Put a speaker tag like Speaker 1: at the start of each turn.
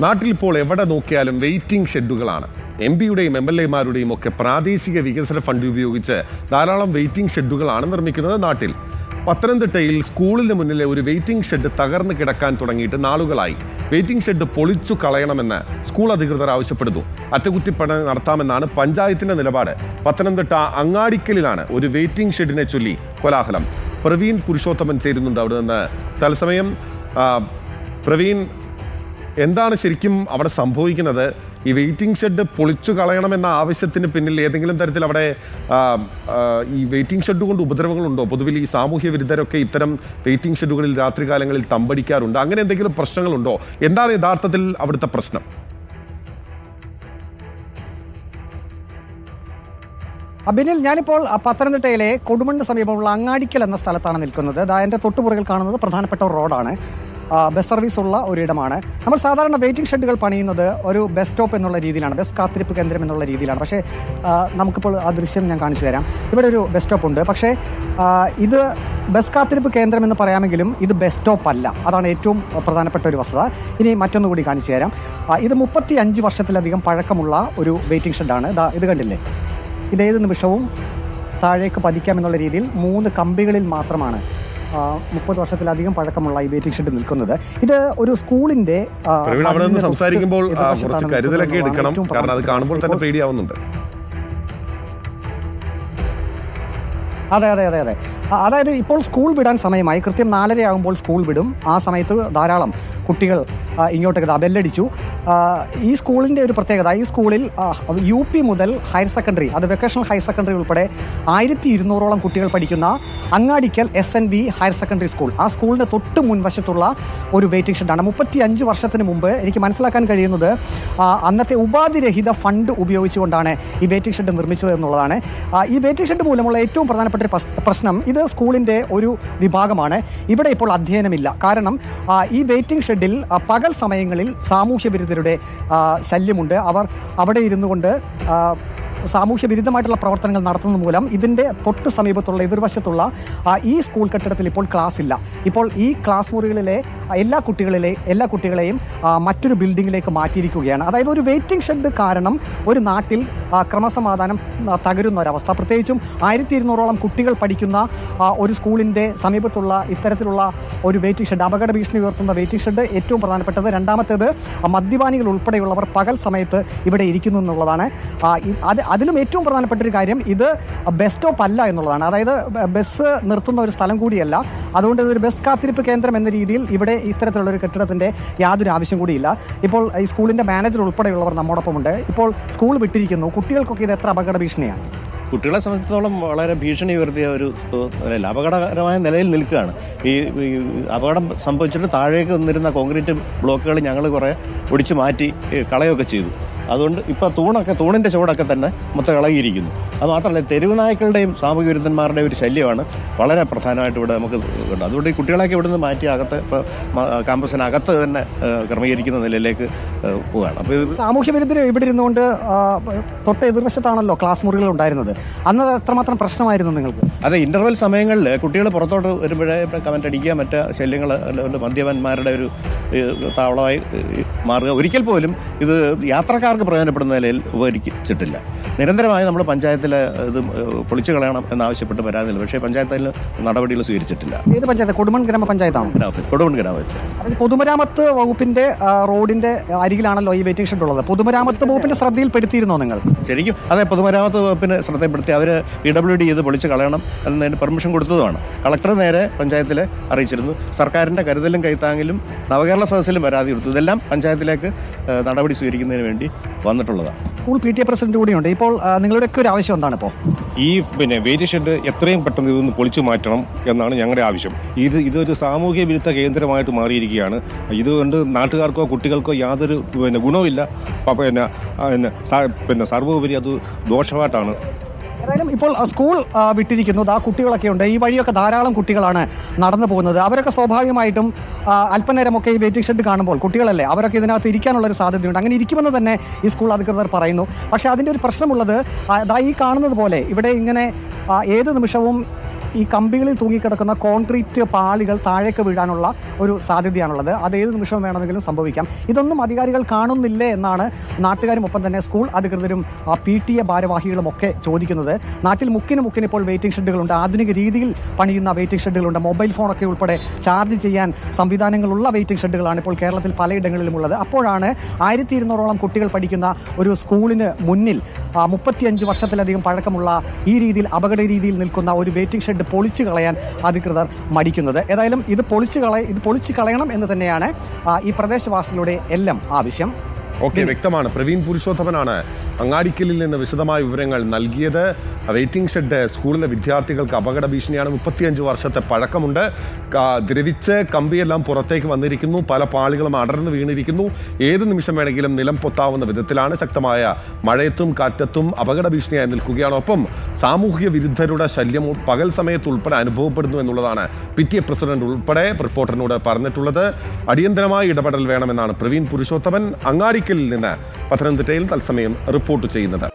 Speaker 1: നാട്ടിൽ ഇപ്പോൾ എവിടെ നോക്കിയാലും വെയിറ്റിംഗ് ഷെഡുകളാണ്. എംപിയുടെയും MLA-മാരുടെയും ഒക്കെ പ്രാദേശിക വികസന ഫണ്ട് ഉപയോഗിച്ച് ധാരാളം വെയിറ്റിംഗ് ഷെഡുകളാണ് നിർമ്മിക്കുന്നത് നാട്ടിൽ. പത്തനംതിട്ടയിൽ സ്കൂളിന് മുന്നിലെ ഒരു വെയിറ്റിംഗ് ഷെഡ് തകർന്നു കിടക്കാൻ തുടങ്ങിയിട്ട് നാളുകളായി. വെയിറ്റിംഗ് ഷെഡ് പൊളിച്ചു കളയണമെന്ന് സ്കൂൾ അധികൃതർ ആവശ്യപ്പെടുന്നു. അറ്റകുറ്റിപ്പണി നടത്താമെന്നാണ് പഞ്ചായത്തിന്റെ നിലപാട്. പത്തനംതിട്ട അങ്ങാടിക്കലിലാണ് ഒരു വെയിറ്റിംഗ് ഷെഡിനെ ചൊല്ലി കോലാഹലം. പ്രവീൺ പുരുഷോത്തമൻ ചേരുന്നുണ്ട് അവിടെ നിന്ന് തത്സമയം. പ്രവീൺ, എന്താണ് ശരിക്കും അവിടെ സംഭവിക്കുന്നത്? ഈ വെയിറ്റിംഗ് ഷെഡ് പൊളിച്ചു കളയണമെന്ന ആവശ്യത്തിന് പിന്നിൽ ഏതെങ്കിലും തരത്തിൽ അവിടെ ഈ വെയിറ്റിംഗ് ഷെഡ് കൊണ്ട് ഉപദ്രവങ്ങളുണ്ടോ? പൊതുവിൽ ഈ സാമൂഹ്യ വിരുദ്ധരൊക്കെ ഇത്തരം വെയിറ്റിംഗ് ഷെഡുകളിൽ രാത്രികാലങ്ങളിൽ തമ്പടിക്കാറുണ്ട്. അങ്ങനെ എന്തെങ്കിലും പ്രശ്നങ്ങളുണ്ടോ? എന്താണ് യഥാർത്ഥത്തിൽ അവിടുത്തെ പ്രശ്നം?
Speaker 2: അബിനിൽ, ഞാനിപ്പോൾ പത്തനംതിട്ടയിലെ കൊടുമണ്ണ് സമീപമുള്ള അങ്ങാടിക്കൽ എന്ന സ്ഥലത്താണ് നിൽക്കുന്നത്. എൻ്റെ തൊട്ടുപുറകിൽ കാണുന്നത് പ്രധാനപ്പെട്ട ഒരു റോഡാണ്. ബസ് സർവീസ് ഉള്ള ഒരിടമാണ്. നമ്മൾ സാധാരണ വെയിറ്റിംഗ് ഷെഡുകൾ പണിയുന്നത് ഒരു ബസ് സ്റ്റോപ്പ് എന്നുള്ള രീതിയിലാണ്, ബസ് കാത്തിരിപ്പ് കേന്ദ്രം എന്നുള്ള രീതിയിലാണ്. പക്ഷേ നമുക്കിപ്പോൾ ആ ദൃശ്യം ഞാൻ കാണിച്ചു തരാം. ഇവിടെ ഒരു ബസ് സ്റ്റോപ്പ് ഉണ്ട്. പക്ഷേ ഇത് ബസ് കാത്തിരിപ്പ് കേന്ദ്രം എന്ന് പറയാമെങ്കിലും ഇത് ബസ് സ്റ്റോപ്പ് അല്ല. അതാണ് ഏറ്റവും പ്രധാനപ്പെട്ട ഒരു വസ്തുത. ഇനി മറ്റൊന്നുകൂടി കാണിച്ചു തരാം. ഇത് 35 വർഷത്തിലധികം പഴക്കമുള്ള ഒരു വെയിറ്റിംഗ് ഷെഡാണ്. ഇത് കണ്ടില്ലേ? ഇതേത് നിമിഷവും താഴേക്ക് പതിക്കാമെന്നുള്ള രീതിയിൽ 3 കമ്പികളിൽ മാത്രമാണ് 30 വർഷത്തിലധികം പഴക്കമുള്ള ഈ വെയിറ്റിംഗ് ഷെഡ് നിൽക്കുന്നത്. ഇത് ഒരു സ്കൂളിന്റെ
Speaker 1: സംസാരിക്കുമ്പോൾ കുറച്ച് കരുതലൊക്കെ എടുക്കണം, കാരണം അത് കാണുമ്പോൾ തന്നെ പേടിയാവുന്നുണ്ട്.
Speaker 2: അതെ. അതായത് ഇപ്പോൾ സ്കൂൾ വിടാൻ സമയമായി. കൃത്യം 4:30 ആകുമ്പോൾ സ്കൂൾ വിടും. ആ സമയത്ത് ധാരാളം കുട്ടികൾ ഇങ്ങോട്ടേക്ക് ബെല്ലടിച്ചു. ഈ സ്കൂളിൻ്റെ ഒരു പ്രത്യേകത, ഈ സ്കൂളിൽ UP മുതൽ ഹയർ സെക്കൻഡറി, അത് വെക്കേഷണൽ ഹയർ സെക്കൻഡറി ഉൾപ്പെടെ 1200ഓളം കുട്ടികൾ പഠിക്കുന്ന Angadikkal SNB higher secondary school, ആ സ്കൂളിൻ്റെ തൊട്ട് മുൻവശത്തുള്ള ഒരു വെയിറ്റിംഗ് ഷെഡാണ്. 35 വർഷത്തിന് മുമ്പ് എനിക്ക് മനസ്സിലാക്കാൻ കഴിയുന്നത് അന്നത്തെ ഉപാധിരഹിത ഫണ്ട് ഉപയോഗിച്ചുകൊണ്ടാണ് ഈ വെയിറ്റിംഗ് ഷെഡ് നിർമ്മിച്ചത് എന്നുള്ളതാണ്. ഈ വെയിറ്റിംഗ് ഷെഡ് മൂലമുള്ള ഏറ്റവും പ്രധാനപ്പെട്ട ഒരു പ്രശ്നം, ഇത് സ്കൂളിൻ്റെ ഒരു വിഭാഗമാണ്. ഇവിടെ ഇപ്പോൾ അധ്യയനമില്ല. കാരണം ഈ വെയിറ്റിംഗ് ഷെഡിൽ പകൽ സമയങ്ങളിൽ സാമൂഹ്യ വിരുദ്ധരുടെ ശല്യമുണ്ട്. അവർ അവിടെ ഇരുന്നു കൊണ്ട് സാമൂഹ്യ വിരുദ്ധമായിട്ടുള്ള പ്രവർത്തനങ്ങൾ നടത്തുന്നത് മൂലം ഇതിൻ്റെ തൊട്ട് സമീപത്തുള്ള എതിർവശത്തുള്ള ഈ സ്കൂൾ കെട്ടിടത്തിൽ ഇപ്പോൾ ക്ലാസ് ഇല്ല. ഇപ്പോൾ ഈ ക്ലാസ് മുറികളിലെ എല്ലാ കുട്ടികളെയും മറ്റൊരു ബിൽഡിങ്ങിലേക്ക് മാറ്റിയിരിക്കുകയാണ്. അതായത് ഒരു വെയിറ്റിംഗ് ഷെഡ് കാരണം ഒരു നാട്ടിൽ ക്രമസമാധാനം തകരുന്ന ഒരവസ്ഥ. പ്രത്യേകിച്ചും 1200ഓളം കുട്ടികൾ പഠിക്കുന്ന ഒരു സ്കൂളിൻ്റെ സമീപത്തുള്ള ഇത്തരത്തിലുള്ള ഒരു വെയിറ്റിംഗ് ഷെഡ്, അപകട ഭീഷണി ഉയർത്തുന്ന വെയിറ്റിംഗ് ഷെഡ് ഏറ്റവും പ്രധാനപ്പെട്ടത്. രണ്ടാമത്തേത്, മദ്യപാനികൾ ഉൾപ്പെടെയുള്ളവർ പകൽ സമയത്ത് ഇവിടെ ഇരിക്കുന്നു എന്നുള്ളതാണ്. അതിലും ഏറ്റവും പ്രധാനപ്പെട്ട ഒരു കാര്യം, ഇത് ബസ് സ്റ്റോപ്പ് അല്ല എന്നുള്ളതാണ്. അതായത് ബസ് നിർത്തുന്ന ഒരു സ്ഥലം കൂടിയല്ല. അതുകൊണ്ട് ഇതൊരു ബസ് കാത്തിരിപ്പ് കേന്ദ്രം എന്ന രീതിയിൽ ഇവിടെ ഇത്തരത്തിലുള്ള ഒരു കെട്ടിടത്തിൻ്റെ യാതൊരു ആവശ്യം കൂടിയില്ല. ഇപ്പോൾ ഈ സ്കൂളിൻ്റെ മാനേജർ ഉൾപ്പെടെയുള്ളവർ നമ്മോടൊപ്പമുണ്ട്. ഇപ്പോൾ സ്കൂൾ വിട്ടിരിക്കുന്നു. കുട്ടികൾക്കൊക്കെ ഇത് എത്ര അപകട ഭീഷണിയാണ്?
Speaker 3: കുട്ടികളെ സംബന്ധിച്ചിടത്തോളം വളരെ ഭീഷണി ഉയർത്തിയ ഒരു അപകടകരമായ നിലയിൽ നിൽക്കുകയാണ്. ഈ അപകടം സംഭവിച്ചിട്ട് താഴേക്ക് വന്നിരുന്ന കോൺക്രീറ്റ് ബ്ലോക്കുകൾ ഞങ്ങൾ കുറേ ഒടിച്ചു മാറ്റി കളയൊക്കെ ചെയ്തു. അതുകൊണ്ട് ഇപ്പോൾ തൂണിൻ്റെ ചുവടൊക്കെ തന്നെ മൊത്തം ഇളകിയിരിക്കുന്നു. അതുമാത്രമല്ല, തെരുവ് നായ്ക്കളുടെയും സാമൂഹ്യ വിരുദ്ധന്മാരുടെയും ഒരു ശല്യമാണ് വളരെ പ്രധാനമായിട്ട് ഇവിടെ നമുക്ക് ഉണ്ട്. അതുകൊണ്ട് ഈ കുട്ടികളെയൊക്കെ ഇവിടെ നിന്ന് മാറ്റി അകത്ത്, ഇപ്പോൾ ക്യാമ്പസിനകത്ത് തന്നെ ക്രമീകരിക്കുന്ന നിലയിലേക്ക് പോവുകയാണ്. അപ്പോൾ
Speaker 2: സാമൂഹ്യ വിരുദ്ധർ ഇവിടെ ഇരുന്നുകൊണ്ട് തൊട്ട് എതിർവശത്താണല്ലോ ക്ലാസ് മുറികൾ ഉണ്ടായിരുന്നത്. അന്ന് എത്രമാത്രം പ്രശ്നമായിരുന്നു നിങ്ങൾക്ക്?
Speaker 3: അതെ, ഇന്റർവെൽ സമയങ്ങളിൽ കുട്ടികൾ പുറത്തോട്ട് വരുമ്പോഴേ കമന്റ് അടിക്കുക, മറ്റ് ശല്യങ്ങൾ, മദ്യപന്മാരുടെ ഒരു താവളമായി മാറുക. ഒരിക്കൽ പോലും ഇത് യാത്രക്കാർക്ക് പ്രയോജനപ്പെടുന്ന നിലയിൽ ഉപകരിച്ചിട്ടില്ല. നിരന്തരമായി നമ്മൾ പഞ്ചായത്തിൽ ഇത് പൊളിച്ചു കളയണം എന്നാവശ്യപ്പെട്ട് പരാതിയില്ല. പക്ഷേ പഞ്ചായത്തിൽ നടപടികൾ സ്വീകരിച്ചിട്ടില്ല.
Speaker 2: ഏത് പഞ്ചായത്ത്? കൊടുമൺ ഗ്രാമപഞ്ചായത്താണ്.
Speaker 3: കൊടുമൺ ഗ്രാമപഞ്ചായത്ത്.
Speaker 2: പൊതുമരാമത്ത് വകുപ്പിന്റെ റോഡിന്റെ അരികിലാണല്ലോ ഈ വെയിറ്റിംഗ് ഷെഡ് ഉള്ളത്. പൊതുമരാമത്ത് വകുപ്പിന്റെ ശ്രദ്ധയിൽപ്പെടുത്തിയിരുന്നോ നിങ്ങൾ?
Speaker 3: ശരിക്കും അതെ, പൊതുമരാമത്ത് വകുപ്പിന് ശ്രദ്ധയിൽപ്പെടുത്തി. അവർ PWD ഇത് പൊളിച്ചു കളയണം എന്നതിന് പെർമിഷൻ കൊടുത്തതുമാണ്. കളക്ടർ നേരെ പഞ്ചായത്തിൽ അറിയിച്ചിരുന്നു. സർക്കാരിൻ്റെ കരുതലും കൈത്താങ്ങിലും നവകേരള സദസ്സിലും പരാതി കൊടുത്തു. ഇതെല്ലാം പഞ്ചായത്തിലേക്ക് നടപടി സ്വീകരിക്കുന്നതിന് വേണ്ടി വന്നിട്ടുള്ളതാണ്.
Speaker 2: സ്കൂൾ PTA പ്രസിഡന്റ് കൂടിയുണ്ട്. ഇപ്പോൾ നിങ്ങളുടെയൊക്കെ ഒരു ആവശ്യം എന്താണ്? ഇപ്പോൾ
Speaker 4: ഈ വെയിറ്റിംഗ് ഷെഡ് എത്രയും പെട്ടെന്ന് ഇതൊന്ന് പൊളിച്ചു മാറ്റണം എന്നാണ് ഞങ്ങളുടെ ആവശ്യം. ഇതൊരു സാമൂഹ്യ വിരുദ്ധ കേന്ദ്രമായിട്ട് മാറിയിരിക്കുകയാണ്. ഇതുകൊണ്ട് നാട്ടുകാർക്കോ കുട്ടികൾക്കോ യാതൊരു ഗുണവുമില്ല. സർവോപരി അത് ദോഷമായിട്ടാണ്.
Speaker 2: ഏതായാലും ഇപ്പോൾ സ്കൂൾ വിട്ടിരിക്കുന്നു. ആ കുട്ടികളൊക്കെ ഉണ്ട്. ഈ വഴിയൊക്കെ ധാരാളം കുട്ടികളാണ് നടന്നു പോകുന്നത്. അവരൊക്കെ സ്വാഭാവികമായിട്ടും അല്പനേരമൊക്കെ ഈ വെയിറ്റിംഗ് ഷെഡ് കാണുമ്പോൾ, കുട്ടികളല്ലേ, അവരൊക്കെ ഇതിനകത്ത് ഇരിക്കാനുള്ളൊരു സാധ്യതയുണ്ട്. അങ്ങനെ ഇരിക്കുമെന്ന് തന്നെ ഈ സ്കൂൾ അധികൃതർ പറയുന്നു. പക്ഷേ അതിൻ്റെ ഒരു പ്രശ്നമുള്ളത്, ഈ കാണുന്നത് പോലെ ഇവിടെ ഇങ്ങനെ ഏത് നിമിഷവും ഈ കമ്പികളിൽ തൂങ്ങിക്കിടക്കുന്ന കോൺക്രീറ്റ് പാളികൾ താഴേക്ക് വീഴാനുള്ള ഒരു സാധ്യതയാണുള്ളത്. അത് ഏത് നിമിഷവും വേണമെങ്കിലും സംഭവിക്കാം. ഇതൊന്നും അധികാരികൾ കാണുന്നില്ലേ എന്നാണ് നാട്ടുകാരും ഒപ്പം തന്നെ സ്കൂൾ അധികൃതരും PTA ഭാരവാഹികളും ഒക്കെ ചോദിക്കുന്നത്. നാട്ടിൽ മുക്കിന് ഇപ്പോൾ വെയിറ്റിംഗ് ഷെഡുകളുണ്ട്. ആധുനിക രീതിയിൽ പണിയുന്ന വെയിറ്റിംഗ് ഷെഡുകളുണ്ട്. മൊബൈൽ ഫോണൊക്കെ ഉൾപ്പെടെ ചാർജ് ചെയ്യാൻ സംവിധാനങ്ങളുള്ള വെയിറ്റിംഗ് ഷെഡുകളാണ് ഇപ്പോൾ കേരളത്തിൽ പലയിടങ്ങളിലും ഉള്ളത്. അപ്പോഴാണ് 1200ഓളം കുട്ടികൾ പഠിക്കുന്ന ഒരു സ്കൂളിന് മുന്നിൽ 35 വർഷത്തിലധികം പഴക്കമുള്ള ഈ രീതിയിൽ അപകട രീതിയിൽ നിൽക്കുന്ന ഒരു വെയിറ്റിംഗ് ഷെഡ് പൊളിച്ചു കളയാൻ അധികൃതർ മടിക്കുന്നത്. ഏതായാലും ഇത് പൊളിച്ചു കളയണം എന്ന് തന്നെയാണ് ഈ പ്രദേശവാസികളുടെ എല്ലാം ആവശ്യം.
Speaker 1: ഓക്കെ, വ്യക്തമാണ്. പ്രവീൺ പുരുഷോത്തമനാണ് അങ്ങാടിക്കലിൽ നിന്ന് വിശദമായ വിവരങ്ങൾ നൽകിയത്. വെയിറ്റിംഗ് ഷെഡ് സ്കൂളിലെ വിദ്യാർത്ഥികൾക്ക് അപകട ഭീഷണിയാണ്. 35 വർഷത്തെ പഴക്കമുണ്ട്. ദ്രവിച്ച് കമ്പിയെല്ലാം പുറത്തേക്ക് വന്നിരിക്കുന്നു. പല പാളികളും അടർന്നു വീണിരിക്കുന്നു. ഏത് നിമിഷം വേണമെങ്കിലും നിലം പൊത്താവുന്ന വിധത്തിലാണ്. ശക്തമായ മഴയത്തും കാറ്റത്തും അപകട ഭീഷണിയായി നിൽക്കുകയാണ്. ഒപ്പം സാമൂഹിക വിരുദ്ധരുടെ ശല്യം പകൽ സമയത്ത് ഉൾപ്പെടെ അനുഭവപ്പെടുന്നു എന്നുള്ളതാണ് PTA പ്രസിഡന്റ് ഉൾപ്പെടെ റിപ്പോർട്ടറിനോട് പറഞ്ഞിട്ടുള്ളത്. അടിയന്തരമായ ഇടപെടൽ വേണമെന്നാണ് പ്രവീൺ പുരുഷോത്തമൻ അങ്ങാടിക്കലിൽ നിന്ന് പത്തനംതിട്ടയിൽ തത്സമയം റിപ്പോർട്ട് ചെയ്യുന്നത്.